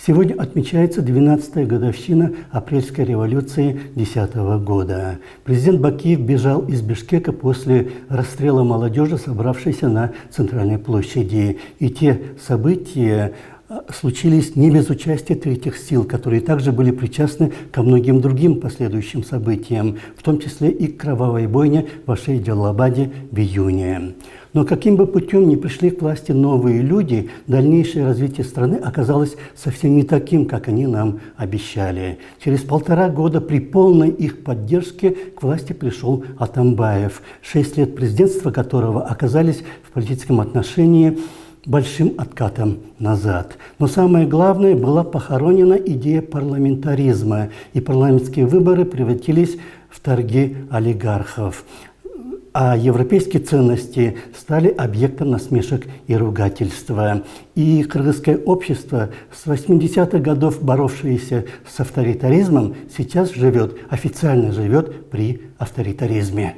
Сегодня отмечается 12-я годовщина апрельской революции 2010 года. Президент Бакиев бежал из Бишкека после расстрела молодежи, собравшейся на Центральной площади. И те события случились не без участия третьих сил, которые также были причастны ко многим другим последующим событиям, в том числе и к кровавой бойне в Ашей-Джалалабаде в июне. Но каким бы путем ни пришли к власти новые люди, дальнейшее развитие страны оказалось совсем не таким, как они нам обещали. Через 1,5 года при полной их поддержке к власти пришел Атамбаев, 6 лет президентства которого оказались в политическом отношении большим откатом назад. Но самое главное, была похоронена идея парламентаризма, и парламентские выборы превратились в торги олигархов. А европейские ценности стали объектом насмешек и ругательства. И кыргызское общество, с 80-х годов боровшееся с авторитаризмом, сейчас официально живет при авторитаризме.